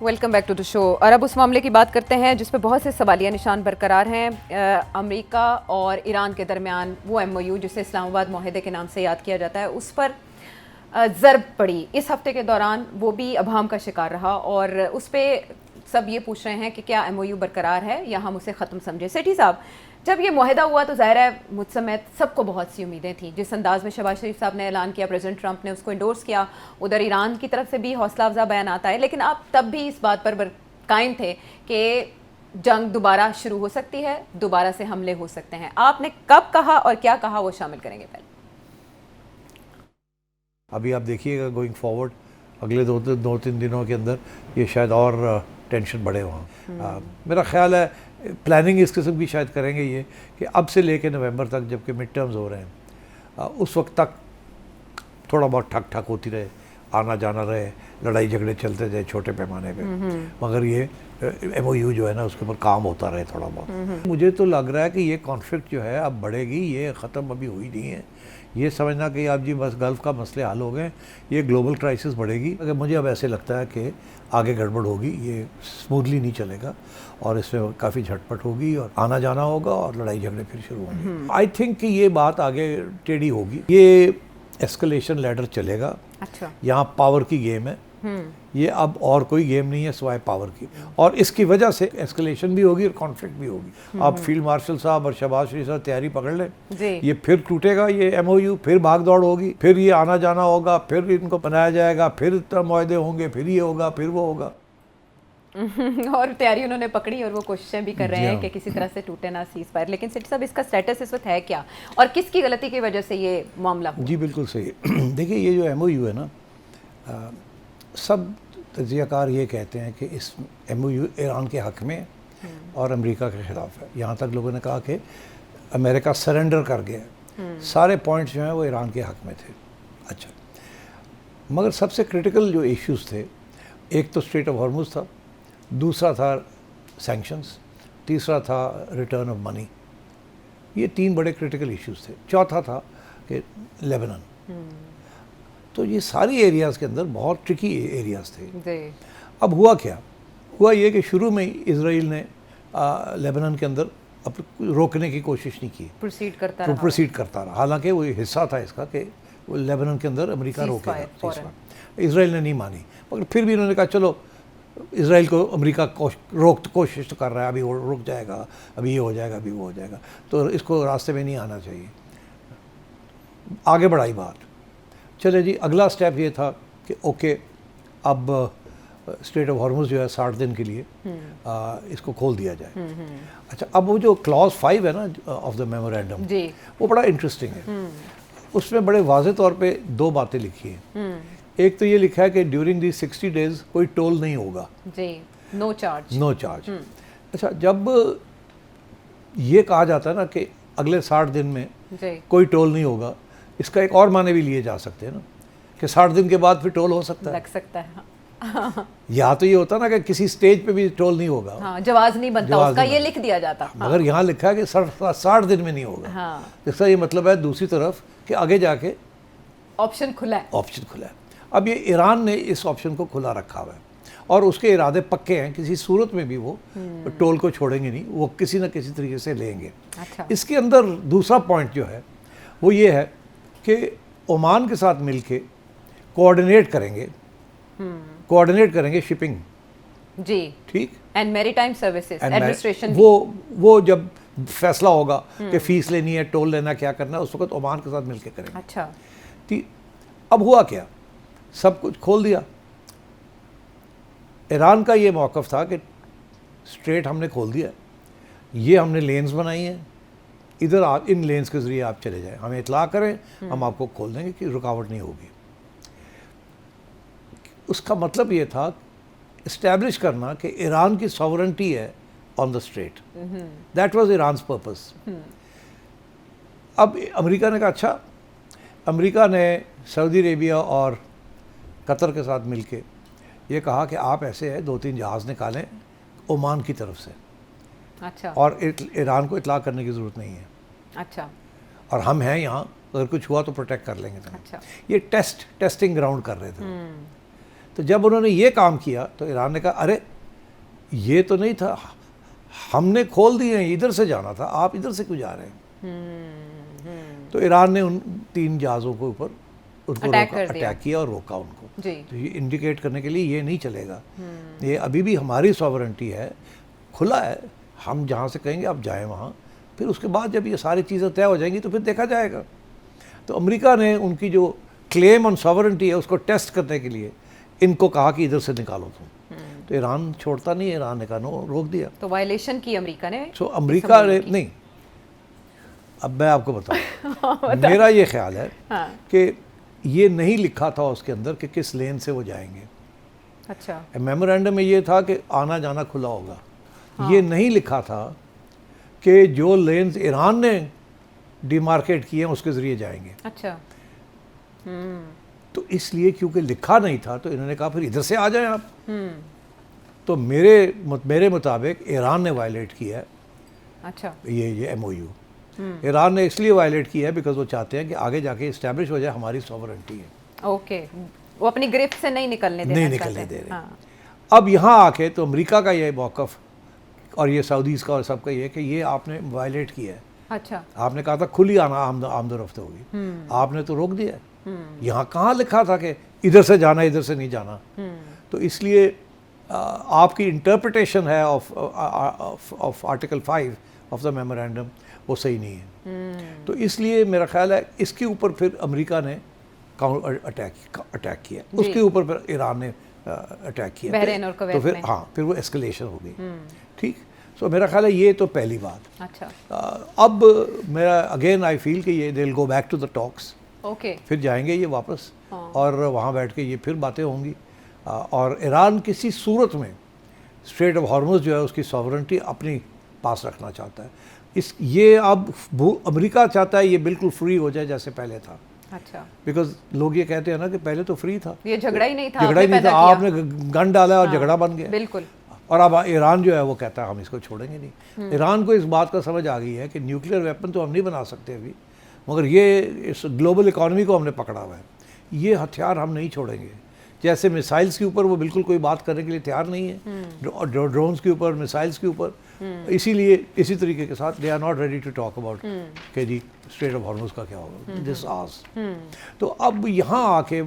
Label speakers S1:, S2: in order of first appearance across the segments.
S1: Welcome back to the show. और अब उस मामले की बात करते हैं जिस पर बहुत से सवालिया निशान बरकरार हैं। अमेरिका और ईरान के दरमियान वो एमओयू जिसे इस्लामाबाद मुआहदे के नाम से याद किया जाता है, उस पर ज़रब पड़ी इस हफ्ते के दौरान, वो भी अभाम का शिकार रहा और उस पर सब ये पूछ रहे हैं कि क्या एमओयू बरकरार है या हम उसे ख़त्म समझें। सेठी साहब, जब ये मुआहदा हुआ तो ज़ाहिर है मुझ समेत सबको बहुत सी उम्मीदें थी। जिस अंदाज़ में शहबाज शरीफ साहब ने ऐलान किया, प्रेसिडेंट ट्रंप ने उसको इंडोर्स किया, उधर ईरान की तरफ से भी हौसला अफजा बयान आता है, लेकिन आप तब भी इस बात पर कायम थे कि जंग दोबारा शुरू हो सकती है, दोबारा से हमले हो सकते हैं। आपने कब कहा और क्या कहा, वो शामिल करेंगे पहले।
S2: अभी आप देखिएगा गोइंग फॉरवर्ड अगले दो तीन दिनों के अंदर ये शायद और टेंशन बढ़े वहाँ। मेरा ख्याल है प्लानिंग इस किस्म की शायद करेंगे ये कि अब से लेके नवंबर तक, जबकि मिड टर्म्स हो रहे हैं, उस वक्त तक थोड़ा बहुत ठक ठक होती रहे, आना जाना रहे, लड़ाई झगड़े चलते रहे छोटे पैमाने पे, मगर ये एमओयू जो है ना उसके ऊपर काम होता रहे थोड़ा बहुत। मुझे तो लग रहा है कि ये कॉन्फ्लिक्ट जो है अब बढ़ेगी, ये ख़त्म अभी हुई नहीं है। ये समझना कि आप जी बस गल्फ़ का मसले हल हो गए, ये ग्लोबल क्राइसिस बढ़ेगी। अगर मुझे अब ऐसे लगता है कि आगे गड़बड़ होगी, ये स्मूथली नहीं चलेगा और इसमें काफ़ी झटपट होगी और आना जाना होगा और लड़ाई झगड़े फिर शुरू होंगे। आई थिंक कि ये बात आगे टेढ़ी होगी, ये एस्केलेशन लैडर चलेगा।
S1: अच्छा,
S2: यहाँ पावर की गेम है, ये अब और कोई गेम नहीं है सिवाय पावर की, और इसकी वजह से एस्केलेशन भी होगी और कॉन्फ्लिक्ट भी होगी। अब फील्ड मार्शल साहब और शहबाज शरीफ साहब तैयारी पकड़ लें, ये फिर टूटेगा ये एमओयू, फिर भाग दौड़ होगी, फिर ये आना जाना होगा, फिर इनको बनाया जाएगा, फिर मुआहदे होंगे, फिर ये होगा, फिर वो होगा।
S1: और तैयारी उन्होंने पकड़ी और वो कोशिशें भी कर रहे हैं कि किसी तरह से टूटे ना सीज फायर। लेकिन सेठ साहब, इसका स्टेटस इस वक्त है क्या और किसकी गलती की वजह से ये मामला हुआ?
S2: जी बिल्कुल सही। देखिए ये जो एमओयू है ना, सब तजियाकार ये कहते हैं कि इस एमओयू ईरान के हक़ में और अमेरिका के ख़िलाफ़ है। यहाँ तक लोगों ने कहा कि अमेरिका सरेंडर कर गया, सारे पॉइंट्स जो हैं वो ईरान के हक़ में थे। अच्छा, मगर सबसे क्रिटिकल जो इश्यूज़ थे, एक तो स्ट्रेट ऑफ हॉर्मुज़ था, दूसरा था सैंक्शंस, तीसरा था रिटर्न ऑफ मनी। ये तीन बड़े क्रिटिकल इश्यूज़ थे। चौथा था कि लेबनान। तो ये सारी एरियाज़ के अंदर बहुत ट्रिकी एरियाज़ थे। अब हुआ क्या? हुआ ये कि शुरू में इजराइल ने लेबनान के अंदर रोकने की कोशिश नहीं की,
S1: प्रोसीड करता रहा।
S2: हालांकि वो हिस्सा था इसका कि वो लेबनान के अंदर अमेरिका रोकेगा। इजराइल ने नहीं मानी, मगर फिर भी उन्होंने कहा चलो इजराइल को अमेरिका कोशिश तो कर रहा है, अभी वो रुक जाएगा, अभी ये हो जाएगा, अभी वो हो जाएगा, तो इसको रास्ते में नहीं आना चाहिए। आगे बढ़ाई बात, चले जी अगला स्टेप ये था कि ओके अब स्ट्रेट ऑफ हॉर्मुज़ जो है 60 दिन के लिए इसको खोल दिया जाए। अच्छा, अब वो जो क्लॉज 5 है ना ऑफ द मेमोरेंडम, वो बड़ा इंटरेस्टिंग है। उसमें बड़े वाज़े तौर पे दो बातें लिखी हैं। एक तो ये लिखा है कि ड्यूरिंग दी 60 डेज़ कोई टोल नहीं होगा जी, नो चार्ज। अच्छा, जब ये कहा जाता है ना कि अगले 60 दिन में कोई टोल नहीं होगा, इसका एक और माने भी लिए जा सकते हैं ना कि 60 दिन के बाद फिर टोल हो सकता है,
S1: लग सकता है।
S2: या तो ये होता ना कि किसी स्टेज पे भी टोल नहीं होगा,
S1: हाँ, जवाज नहीं बनता उसका, ये लिख दिया जाता।
S2: मगर यहाँ लिखा है कि 60 दिन में नहीं होगा। इसका ये मतलब है दूसरी तरफ कि आगे जाके
S1: ऑप्शन खुला
S2: है। अब ये ईरान ने इस ऑप्शन को खुला रखा हुआ है और उसके इरादे पक्के हैं, किसी सूरत में भी वो टोल को छोड़ेंगे नहीं, वो किसी न किसी तरीके से लेंगे।
S1: अच्छा। इसके
S2: अंदर दूसरा पॉइंट जो है वो ये है कि ओमान के साथ मिलके कोऑर्डिनेट करेंगे शिपिंग
S1: जी, ठीक, एंड मैरीटाइम सर्विसेज एडमिनिस्ट्रेशन।
S2: वो जब फैसला होगा कि फीस लेनी है, टोल लेना, क्या करना है, उस वक्त ओमान के साथ मिलके करेंगे।
S1: अच्छा,
S2: अब हुआ क्या, सब कुछ खोल दिया। ईरान का ये मौक़िफ़ था कि स्ट्रेट हमने खोल दिया, ये हमने लेन्स बनाई हैं, इधर आप इन लेन्स के ज़रिए आप चले जाएं, हमें इतला करें, हम आपको खोल देंगे कि रुकावट नहीं होगी। उसका मतलब ये था इस्टेब्लिश करना कि ईरान की सॉवरेंटी है on the straight. That was Iran's purpose. अब अमेरिका ने कहा अच्छा, अमेरिका ने सऊदी अरेबिया और कतर के साथ मिलके ये कहा कि आप ऐसे है 2-3 जहाज़ निकालें ओमान की तरफ से।
S1: अच्छा,
S2: और ईरान को इतला करने की ज़रूरत नहीं है।
S1: अच्छा,
S2: और हम हैं यहाँ, अगर कुछ हुआ तो प्रोटेक्ट कर लेंगे।
S1: अच्छा,
S2: ये टेस्टिंग ग्राउंड कर रहे थे। तो जब उन्होंने ये काम किया तो ईरान ने कहा अरे ये तो नहीं था, हमने खोल दिए हैं, इधर से जाना था, आप इधर से क्यों जा रहे हैं। तो ईरान ने उन 3 जहाज़ों के ऊपर उनको अटैक किया और रोका उनको। तो ये इंडिकेट करने के लिए ये नहीं चलेगा, ये अभी भी हमारी सॉवरेंटी है, खुला है, हम जहाँ से कहेंगे आप जाएं वहाँ, फिर उसके बाद जब ये सारी चीज़ें तय हो जाएंगी तो फिर देखा जाएगा। तो अमेरिका ने उनकी जो क्लेम ऑन सॉवरेंटी है उसको टेस्ट करने के लिए इनको कहा कि इधर से निकालो तुम। तो ईरान छोड़ता नहीं, ईरान ने कहा नो, रोक दिया।
S1: तो वायलेशन की अमेरिका ने।
S2: तो अमेरिका ने नहीं, अब मैं आपको बताऊं मेरा ये ख्याल है कि ये नहीं लिखा था उसके अंदर कि किस लेन से वो जाएंगे।
S1: अच्छा,
S2: मेमोरेंडम में ये था कि आना जाना खुला होगा। ये नहीं लिखा था कि जो लेन्स ईरान ने डिमार्केट किए हैं उसके ज़रिए जाएंगे।
S1: अच्छा।
S2: तो इसलिए क्योंकि लिखा नहीं था तो इन्होंने कहा फिर इधर से आ जाएं आप। तो मेरे मुताबिक ईरान ने वायलेट किया है।
S1: अच्छा।
S2: ये MOU ईरान ने इसलिए वायलेट किया है बिकॉज वो चाहते हैं कि आगे जाके इस्टेब्लिश हो जाए हमारी सॉवरेंटी है।
S1: ओके, वो अपनी गिरफ्त से नहीं निकलने दे रहे।
S2: हाँ। अब यहाँ आके तो अमेरिका का ये मौक़िफ़ और ये सऊदीज़ का और सबका ये कि ये आपने वायलेट किया है।
S1: अच्छा। आपने
S2: कहा था खुली आमद-रफ्त होगी, आपने तो रोक दिया है। यहाँ कहाँ लिखा था कि इधर से जाना इधर से नहीं जाना। तो इसलिए आपकी इंटरप्रिटेशन है of article 5 of the memorandum वो सही नहीं है। तो इसलिए मेरा ख्याल है इसके ऊपर फिर अमेरिका ने अटैक किया, उसके ऊपर फिर ईरान ने अटैक किया,
S1: बहरीन और कुवैत
S2: तो फिर
S1: में।
S2: हाँ, फिर वो एस्केलेशन हो गई। ठीक, सो मेरा ख्याल है ये तो पहली बात।
S1: अच्छा।
S2: अब मेरा अगेन आई फील कि ये they will go back to the talks.
S1: Okay.
S2: फिर जाएंगे ये वापस और वहाँ बैठ के ये फिर बातें होंगी और ईरान किसी सूरत में स्ट्रेट ऑफ हॉर्मुज़ जो है उसकी सॉवरेंटी अपनी पास रखना चाहता है। ये अब अमेरिका चाहता है ये बिल्कुल फ्री हो जाए जैसे पहले था।
S1: अच्छा।
S2: बिकॉज लोग ये कहते हैं ना कि पहले तो फ्री था,
S1: ये झगड़ा ही नहीं था,
S2: आपने गन डाला और झगड़ा बन गया।
S1: बिल्कुल।
S2: और अब ईरान जो है वो कहता है हम इसको छोड़ेंगे नहीं। ईरान को इस बात का समझ आ गई है कि न्यूक्लियर वेपन तो हम नहीं बना सकते अभी, मगर ये इस ग्लोबल इकॉनमी को हमने पकड़ा हुआ है, ये हथियार हम नहीं छोड़ेंगे। जैसे मिसाइल्स के ऊपर वो बिल्कुल कोई बात करने के लिए तैयार नहीं है, ड्रोन्स के ऊपर, मिसाइल्स के ऊपर, इसीलिए इसी तरीके के साथ they are not ready to talk about कि जी स्ट्रेट ऑफ हॉर्मुज़ का क्या होगा दिस आज। तो अब यहाँ आके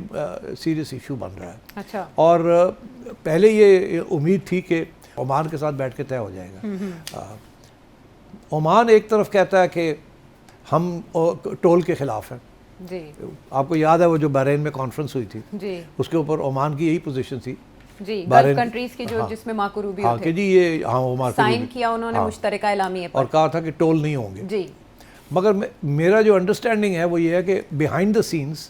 S2: सीरियस इशू बन रहा है।
S1: अच्छा।
S2: और पहले ये उम्मीद थी कि ओमान के साथ बैठ के तय हो जाएगा। ओमान एक तरफ कहता है कि हम टोल के ख़िलाफ़ हैं।
S1: जी।
S2: आपको याद है वो जो बहरीन में कॉन्फ्रेंस हुई थी
S1: जी,
S2: उसके ऊपर ओमान की यही पोजीशन थी
S1: जी, गल्फ कंट्रीज की जो
S2: हाँ,
S1: जिसमें मार्को रूबियो
S2: हाँ,
S1: थे।
S2: कि जी ये हाँ वो मार्को
S1: साइन किया उन्होंने मुश्तरका एलामिये पर
S2: और कहा था कि टोल नहीं होंगे।
S1: जी।
S2: मगर मेरा जो अंडरस्टैंडिंग है वो ये है कि बिहाइंड द सीन्स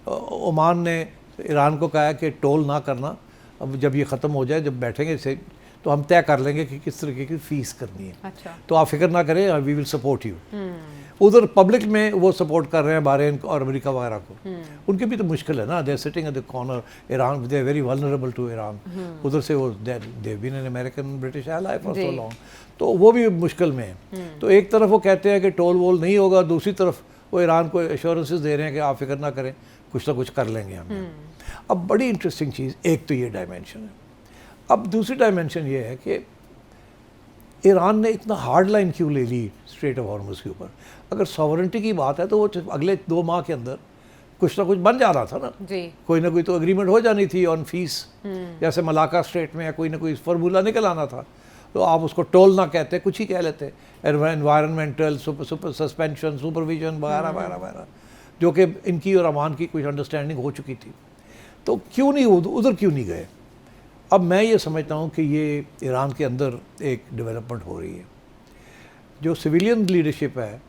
S2: ओमान ने ईरान को कहा है कि टोल ना करना, अब जब ये ख़त्म हो जाए, जब बैठेंगे से तो हम तय कर लेंगे कि किस तरीके की फ़ीस करनी है।
S1: अच्छा।
S2: तो आप फिक्र ना करें, वी विल सपोर्ट यू। उधर पब्लिक में वो सपोर्ट कर रहे हैं बहरीन और अमेरिका वगैरह को। उनकी भी तो मुश्किल है ना, they sitting at the corner, Iran they very vulnerable to Iran. उधर से वो they been an American British ally for so long, तो वो भी मुश्किल में है। तो एक तरफ वो कहते हैं कि टोल वोल नहीं होगा, दूसरी तरफ वो ईरान को एश्योरेंसेस दे रहे हैं कि आप फिक्र ना करें, कुछ ना कुछ कर लेंगे हम। अब बड़ी इंटरेस्टिंग चीज़ एक तो ये डायमेंशन है। अब दूसरी डायमेंशन ये है कि ईरान ने इतना हार्ड लाइन क्यों ले ली स्ट्रेट ऑफ हॉर्मुज़ के ऊपर। अगर सॉवरेंटी की बात है तो वो अगले 2 माह के अंदर कुछ ना कुछ बन जाना था ना
S1: जी।
S2: कोई ना कोई तो एग्रीमेंट हो जानी थी ऑन फीस, जैसे मलाका स्ट्रेट में या कोई ना कोई फार्मूला निकल आना था। तो आप उसको टोल ना कहते, कुछ ही कह लेते, एनवायरनमेंटल सस्पेंशन, सुपरविजन वगैरह वगैरह वगैरह, जो कि इनकी और अमान की कुछ अंडरस्टैंडिंग हो चुकी थी। तो क्यों नहीं उधर क्यों नहीं गए। अब मैं ये समझता हूँ कि ये ईरान के अंदर एक डेवलपमेंट हो रही है। जो सिविलियन लीडरशिप है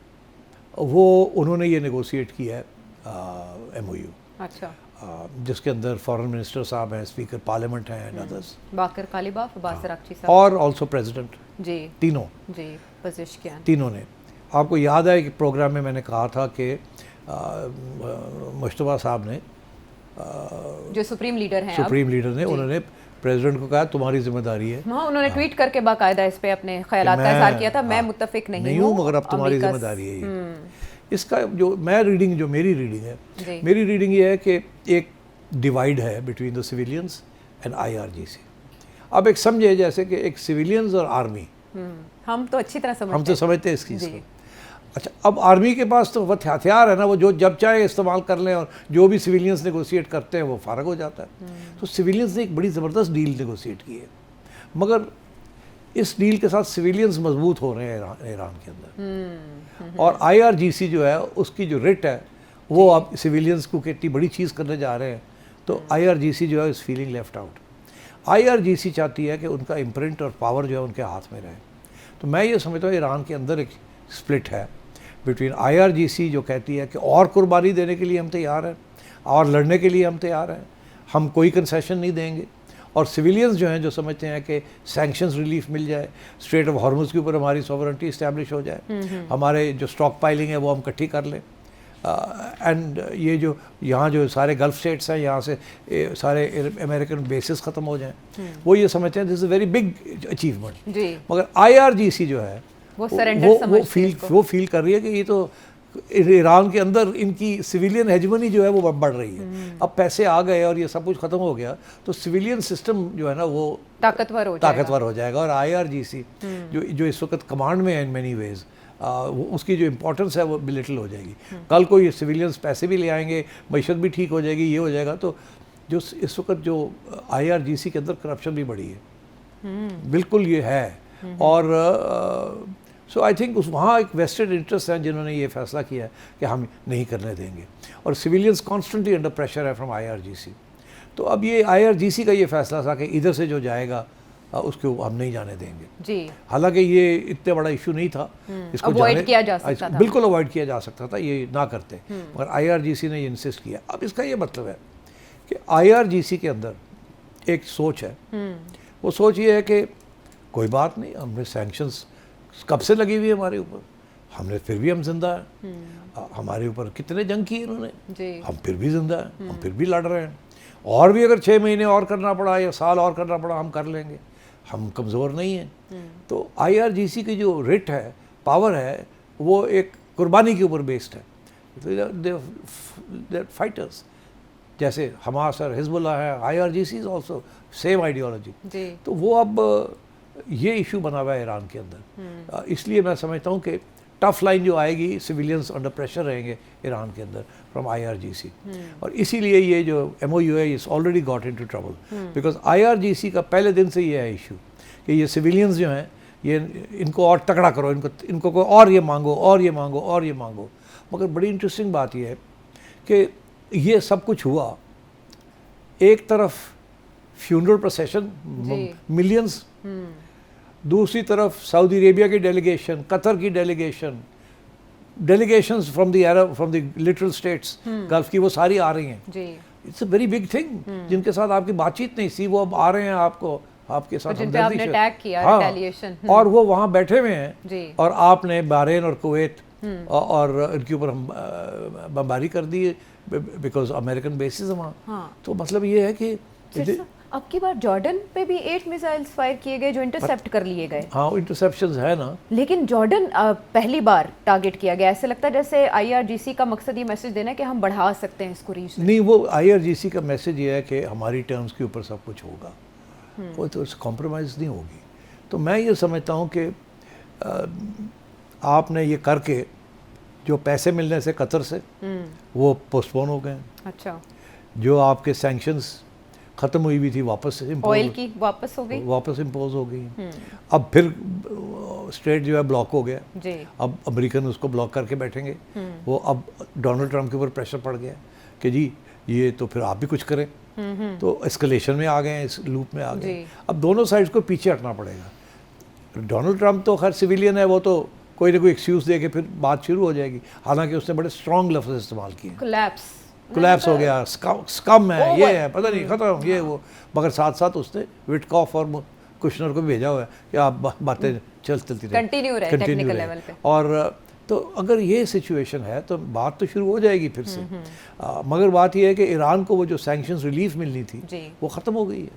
S2: वो उन्होंने ये नेगोशिएट किया है MOU।
S1: अच्छा।
S2: जिसके अंदर फॉरेन मिनिस्टर साहब हैं, स्पीकर पार्लियामेंट हैं एंड अदर्स,
S1: बाकर कालिबाफ, बासर अक्ची साहब
S2: और ऑल्सो प्रेसिडेंट।
S1: जी।
S2: तीनों
S1: जी, पज़ेश्कियान
S2: तीनों ने। आपको याद है कि प्रोग्राम में मैंने कहा था कि मुश्तबा साहब ने
S1: जो सुप्रीम लीडर हैं,
S2: उन्होंने प्रेसिडेंट को कहा तुम्हारी जिम्मेदारी है।
S1: हाँ, उन्होंने ट्वीट करके बाकायदा इस पे अपने ख्यालात का इज़हार किया था, मैं मुत्तफिक नहीं हूँ
S2: मगर अब तुम्हारी जिम्मेदारी है ये। इसका जो मेरी रीडिंग है, मेरी रीडिंग ये है कि एक डिवाइड है between the civilians and IRGC। अब एक समझे जैसे कि एक सिविलियंस और आर्मी,
S1: हम तो अच्छी तरह समझते हैं,
S2: हम तो समझते हैं इस चीज़ को। अच्छा, अब आर्मी के पास तो वह हथियार है ना, वो जो जब चाहे इस्तेमाल कर लें, और जो भी सिविलियंस नेगोशिएट करते हैं वो फारग हो जाता है। तो सिविलियंस ने एक बड़ी ज़बरदस्त डील नेगोशिएट की है, मगर इस डील के साथ सिविलियंस मजबूत हो रहे हैं ईरान के अंदर। और IRGC जो है उसकी जो रेट है वो अब सिविलियंस को कितनी बड़ी चीज़ करने जा रहे हैं, तो IRGC जो है इस फीलिंग लेफ्ट आउट। IRGC चाहती है कि उनका इम्प्रिंट और पावर जो है उनके हाथ में रहे। तो मैं ये समझता हूँ ईरान के अंदर एक स्प्लिट है बिटवीन IRGC जो कहती है कि और कुर्बानी देने के लिए हम तैयार हैं, और लड़ने के लिए हम तैयार हैं, हम कोई कंसेशन नहीं देंगे, और सिविलियंस जो हैं जो समझते हैं कि सैंक्शंस रिलीफ मिल जाए, स्ट्रेट ऑफ हॉर्मुज़ के ऊपर हमारी सॉवरेंटी इस्टेब्लिश हो जाए, हमारे जो स्टॉक पाइलिंग है वो हम इकट्ठी कर लें, एंड ये जो यहाँ जो सारे गल्फ स्टेट्स हैं यहाँ से सारे अमेरिकन बेसिस ख़त्म हो जाएं, वो ये समझते हैं this is a very big achievement. मगर IRGC जो है वो फील कर रही है कि ये तो ईरान के अंदर इनकी सिविलियन हेजमनी जो है वो बढ़ रही है। अब पैसे आ गए और ये सब कुछ ख़त्म हो गया तो सिविलियन सिस्टम जो है ना वो ताकतवर हो जाएगा। और IRGC जो इस वक्त कमांड में है इन मैनी वेज, उसकी जो इम्पोर्टेंस है वो बिलिटल हो जाएगी। कल को ये सिविलियंस पैसे भी ले आएंगे, मईशत भी ठीक हो जाएगी, ये हो जाएगा। तो जो इस वक्त जो IRGC के अंदर करप्शन भी बढ़ी है, बिल्कुल ये है। और सो आई थिंक वहाँ एक वेस्टेड इंटरेस्ट है जिन्होंने ये फैसला किया है कि हम नहीं करने देंगे, और सिविलियंस कॉन्स्टेंटली अंडर प्रेशर है फ्रॉम IRGC। तो अब ये IRGC का ये फैसला था कि इधर से जो जाएगा उसको हम नहीं जाने देंगे जी। हालांकि ये इतने बड़ा इशू नहीं था, इसको
S1: अवॉइड किया जा सकता था,
S2: बिल्कुल अवॉइड किया जा सकता था, ये ना करते, मगर IRGC ने ये इंसिस्ट किया। अब इसका ये मतलब है कि IRGC के अंदर एक सोच है, वो सोच ये है कि कोई बात नहीं, हमने सैंक्शंस कब से लगी हुई है हमारे ऊपर, हमने फिर भी हम जिंदा हैं, हमारे ऊपर कितने जंग की इन्होंने, हम फिर भी जिंदा हैं, हम फिर भी लड़ रहे हैं, और भी अगर 6 महीने और करना पड़ा या साल और करना पड़ा हम कर लेंगे, हम कमज़ोर नहीं हैं। तो IRGC की जो रेट है, पावर है, वो एक कुर्बानी के ऊपर बेस्ड है। दे फाइटर्स जैसे हमास और हिजबुल्लाह है, IRGC is also same ideology. तो वो अब ये इशू बना हुआ है ईरान के अंदर। इसलिए मैं समझता हूँ कि टफ लाइन जो आएगी, सिविलियंस अंडर प्रेशर रहेंगे ईरान के अंदर फ्रॉम IRGC। और इसीलिए ये जो MOU है it's already got into trouble, because IRGC का पहले दिन से ये है इशू कि ये सिविलियंस जो हैं ये इनको और तगड़ा करो, इनको को और ये मांगो और ये मांगो और ये मांगो। मगर बड़ी इंटरेस्टिंग बात ये है कि ये सब कुछ हुआ, एक तरफ फ्यूनरल प्रोसेशन मिलियंस, दूसरी तरफ सऊदी अरेबिया की डेलीगेशन, कतर की delegations from the Arab, from the literal states gulf की, वो सारी आ रही हैं। It's a very big thing, जिनके साथ आपकी बातचीत नहीं थी, वो अब आ रहे हैं आपके साथ हमदर्दी से। हाँ, और वो वहाँ बैठे हुए हैं, और आपने बहरीन और कुवैत और इनके ऊपर हम बमबारी कर दी बिकॉज अमेरिकन बेसिस है वहाँ। तो मतलब ये है कि
S1: अब की बार जॉर्डन पे भी 8 मिसाइल्स फायर किए गए जो इंटरसेप्ट कर लिए गए।
S2: हाँ, इंटरसेप्शंस है ना, लेकिन
S1: जॉर्डन पहली बार टारगेट किया गया। ऐसे लगता है जैसे IRGC का मकसद ये मैसेज देना है कि हम बढ़ा सकते हैं इसको रीच।
S2: नहीं, वो IRGC का मैसेज ये है कि हमारी टर्म्स के ऊपर सब कुछ होगा, वो तो कॉम्प्रोमाइज़ नहीं होगी। तो मैं ये समझता हूँ कि आपने ये करके जो पैसे मिलने से कतर से वो पोस्टपोन हो गए।
S1: अच्छा,
S2: जो आपके सैंक्शंस ख़त्म हुई भी थी वापस
S1: ऑयल की वापस
S2: इम्पोज हो गई। अब फिर स्ट्रेट जो है ब्लॉक हो गया जी। अब अमेरिकन उसको ब्लॉक करके बैठेंगे। वो अब डोनाल्ड ट्रंप के ऊपर प्रेशर पड़ गया कि जी ये तो फिर आप भी कुछ करें। तो एस्केलेशन में आ गए, इस लूप में आ गए। अब दोनों साइड्स को पीछे हटना पड़ेगा। डोनाल्ड ट्रंप तो खैर सिविलियन है, वो तो कोई ना कोई एक्सक्यूज़ दे के फिर बात शुरू हो जाएगी। हालांकि उसने बड़े स्ट्रॉन्ग लफ्ज़ इस्तेमाल किए, कोलैप्स हो गया, स्कम है, ये है, पता नहीं खत्म, ये वो। मगर साथ साथ उसने विटकॉफ और कुशनर को भेजा हुआ है कि आप बातें चलती रहे,
S1: कंटिन्यू रहे।
S2: और तो अगर ये सिचुएशन है तो बात तो शुरू हो जाएगी फिर से। मगर बात ये है कि ईरान को वो जो सैंक्शंस रिलीफ मिलनी थी वो ख़त्म हो गई है।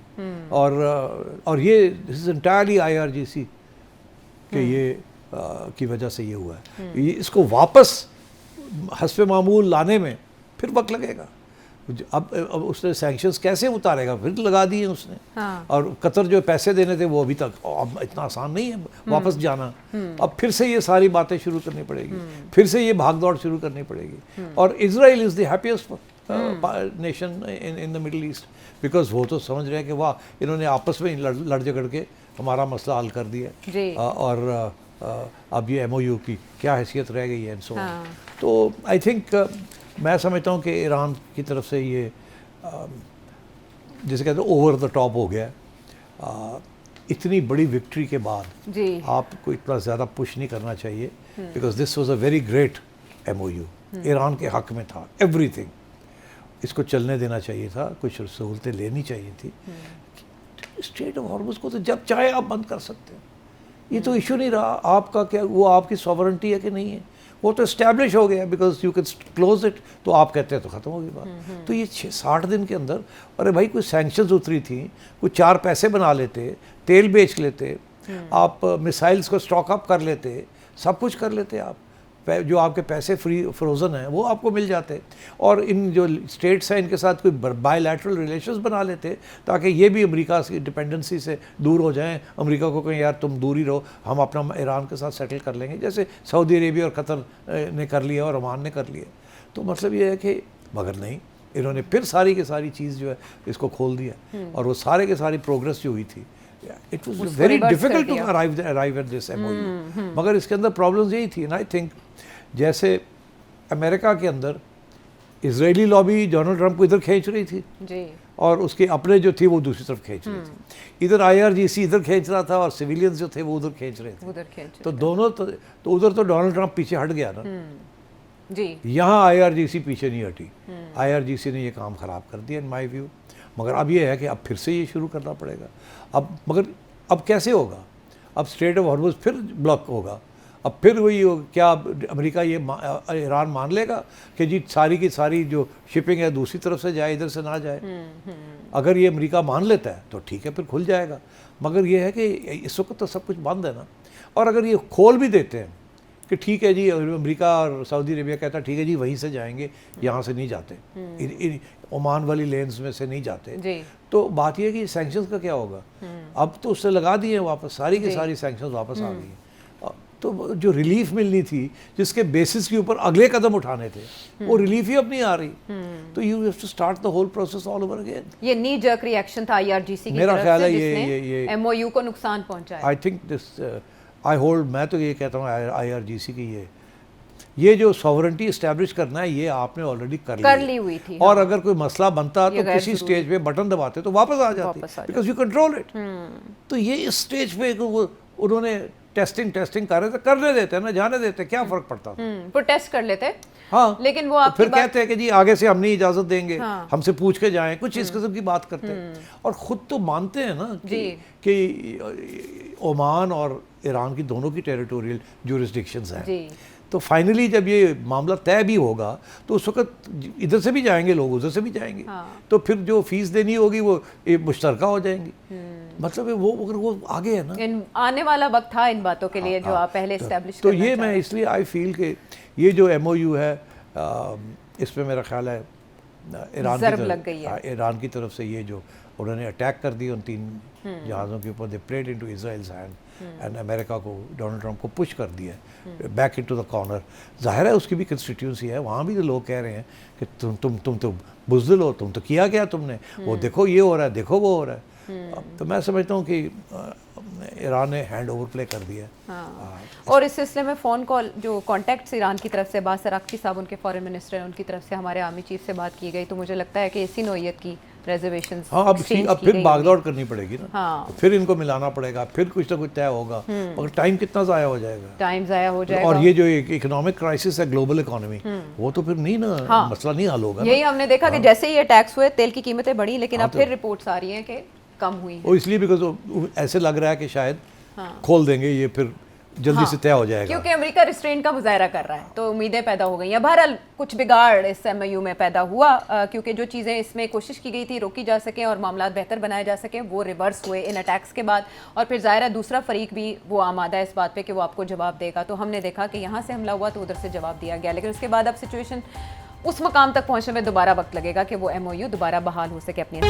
S2: और ये दिस इज़ एंटायरली IRGC के ये की वजह से ये हुआ है। ये इसको वापस हस्बे मामूल लाने में फिर वक्त लगेगा। अब उसने सैंक्शंस कैसे उतारेगा, फिर लगा दिए उसने।
S1: हाँ।
S2: और कतर जो पैसे देने थे वो अभी तक, अब इतना आसान नहीं है वापस जाना। अब फिर से ये सारी बातें शुरू करनी पड़ेगी, फिर से ये भागदौड़ शुरू करनी पड़ेगी। और Israel is the happiest nation in the middle east, because वो तो समझ रहे हैं कि वाह, इन्होंने आपस में लड़ झगड़ के हमारा मसला हल कर दिया, और अब ये MOU की क्या हैसियत रह गई है, एंड सो। तो आई थिंक मैं समझता हूँ कि ईरान की तरफ से ये जिसे कहते हैं ओवर द टॉप हो गया। इतनी बड़ी विक्ट्री के बाद आपको इतना ज़्यादा पुश नहीं करना चाहिए, because this was a very great MOU, Iran के हक में था एवरीथिंग। इसको चलने देना चाहिए था, कुछ सहूलतें लेनी चाहिए थी। स्ट्रेट ऑफ हॉर्मुज़ को तो जब चाहे आप बंद कर सकते हैं, ये तो इशू नहीं रहा आपका, क्या वो आपकी सॉवरेंटी है कि नहीं है, वो तो इस्टेब्लिश हो गया, because you can close it. तो आप कहते हैं तो ख़त्म हो गई बात। तो ये 60 दिन के अंदर, अरे भाई कोई सैंक्शंस उतरी थी, कुछ 4 पैसे बना लेते, तेल बेच लेते, आप मिसाइल्स को स्टॉक अप कर लेते, सब कुछ कर लेते आप, जो आपके पैसे फ्रोज़न हैं वो आपको मिल जाते, और इन जो स्टेट्स हैं इनके साथ कोई बायलैटरल रिलेशंस बना लेते, ताकि ये भी अमेरिका की डिपेंडेंसी से दूर हो जाएं। अमेरिका को कहें यार तुम दूर ही रहो, हम अपना ईरान के साथ सेटल कर लेंगे, जैसे सऊदी अरेबिया और कतर ने कर लिया और ओमान ने कर लिया। तो मतलब ये है कि, मगर नहीं, इन्होंने फिर सारी की सारी चीज़ जो है इसको खोल दिया, और वो सारे के सारी प्रोग्रेस जो हुई थी, it was very difficult to arrive at this MOU। मगर इसके अंदर प्रॉब्लम्स यही थी, एंड आई थिंक जैसे अमेरिका के अंदर इजरायली लॉबी डोनाल्ड ट्रंप को इधर खींच रही थी
S1: जी,
S2: और उसके अपने जो थी वो दूसरी तरफ खींच रही थी। इधर IRGC इधर खींच रहा था और सिविलियंस जो थे वो उधर खींच रहे थे। तो दोनों तो उधर तो डोनाल्ड ट्रंप पीछे हट गया ना
S1: जी,
S2: यहाँ IRGC पीछे नहीं हटी। IRGC ने ये काम ख़राब कर दिया इन माई व्यू। मगर अब ये है कि अब फिर से ये शुरू करना पड़ेगा। मगर अब कैसे होगा? अब स्ट्रेट ऑफ हॉर्मुज़ फिर ब्लॉक होगा। अब फिर वही क्या अमेरिका ये ईरान मान लेगा कि जी सारी की सारी जो शिपिंग है दूसरी तरफ से जाए, इधर से ना जाए? अगर ये अमेरिका मान लेता है तो ठीक है, फिर खुल जाएगा। मगर ये है कि इस वक्त तो सब कुछ बंद है ना। और अगर ये खोल भी देते हैं कि ठीक है जी, अमेरिका और सऊदी अरेबिया कहता है ठीक है जी वहीं से जाएंगे, यहाँ से नहीं जाते, ओमान वाली लेन्स में से नहीं जाते, तो बात यह है कि सैंक्शंस का क्या होगा? अब तो उससे लगा दिए वापस, सारी की सारी सैंक्शंस वापस आ गई। तो जो रिलीफ मिलनी थी, जिसके बेसिस के ऊपर अगले कदम उठाने थे, वो रिलीफ ही अब नहीं आ रही। तो you have to start the whole process all over again.
S1: ये नी जर्क रिएक्शन था IRGC की
S2: मेरा
S1: तरफ
S2: ख्याल
S1: से,
S2: है
S1: ये MOU को नुकसान पहुंचाया।
S2: I think this I hold, मैं तो ये कहता हूँ IRGC की ये जो सॉवरेंटी इस्टेब्लिश करना है, ये आपने ऑलरेडी कर ली हुई थी। और अगर कोई मसला बनता तो किसी स्टेज पे बटन दबाते तो वापस आ जाते, बिकॉज यू कंट्रोल इट। तो ये इस स्टेज पे उन्होंने टेस्टिंग कर रहे थे, करने देते ना, जाने देते, क्या फर्क पड़ता?
S1: प्रोटेस्ट कर लेते,
S2: हाँ,
S1: लेकिन वो
S2: फिर कहते हैं कि जी आगे से हम नहीं इजाजत देंगे, हमसे पूछ के जाएं, कुछ इस किस्म की बात करते हैं। और खुद तो मानते हैं ना कि ओमान और ईरान की दोनों की टेरिटोरियल ज्यूरिसडिक्शंस हैं। तो फाइनली जब ये मामला तय भी होगा तो उस वक्त इधर से भी जाएंगे लोग, उधर से भी जाएंगे। तो फिर जो फीस देनी होगी वो मुश्तरका हो जाएंगी। मतलब वो अगर वो आगे है ना,
S1: आने वाला वक्त था इन बातों के लिए जो आप पहले एस्टैब्लिश
S2: तो ये मैं इसलिए आई फील कि ये जो MOU है इस पे मेरा ख्याल है ईरान की तरफ से ये जो उन्होंने अटैक कर दी उन 3 जहाज़ों के ऊपर, they played into Israel's hand and America को, डोनाल्ड ट्रंप को पुश कर दिया बैक इनटू द कॉर्नर। जाहिर है उसकी भी कंस्टिट्यूंसी है, वहाँ भी तो लोग कह रहे हैं कि तुम तो बुज़दिल हो, तुम तो किया क्या तुमने, वो देखो ये हो रहा है, देखो वो हो रहा है। तो मैं समझता हूँ कि ईरान ने हैंड ओवर प्ले कर दिया।
S1: और इस सिलसिले में फ़ोन कॉल जो कॉन्टैक्ट्स ईरान की तरफ से अब्बास अराक्ची साहब उनके फॉरेन मिनिस्टर हैं, उनकी तरफ से हमारे आर्मी चीफ से बात की गई, तो मुझे लगता है कि इसी नोयत की रेजर्वेशंस
S2: अब फिर भागदौड़ करनी पड़ेगी ना। तो फिर इनको मिलाना पड़ेगा, फिर कुछ ना कुछ तय होगा, मगर टाइम कितना ज़ाया हो जाएगा,
S1: टाइम ज़ाया हो जाएगा।
S2: और ये जो इकोनॉमिक क्राइसिस है, ग्लोबल इकोनॉमी, वो तो फिर नहीं ना, मसला नहीं हल होगा।
S1: यही हमने देखा कि जैसे ही ये टैक्स हुए तेल की कीमतें बढ़ी, लेकिन अब फिर रिपोर्ट्स आ रही हैं कि कम हुई है।
S2: वो इसलिए बिकॉज ऐसे लग रहा है कि शायद खोल देंगे, ये फिर जल्दी से तय हो जाएगा,
S1: क्योंकि अमेरिका रिस्ट्रेंट का मुजाहरा कर रहा है, तो उम्मीदें पैदा हो गई हैं। बहरहाल कुछ बिगाड़ इस MOU में पैदा हुआ, क्योंकि जो चीज़ें इसमें कोशिश की गई थी रोकी जा सकें और मामला बेहतर बनाए जा सकें, वो रिवर्स हुए इन अटैक्स के बाद। और फिर ज़ाहिर है दूसरा फरीक भी वो आमादा है इस बात पे कि वो आपको जवाब देगा। तो हमने देखा कि यहाँ से हमला हुआ तो उधर से जवाब दिया गया, लेकिन उसके बाद अब सिचुएशन उस मकाम तक पहुंचने में दोबारा वक्त लगेगा कि वो MOU दोबारा बहाल हो सके अपनी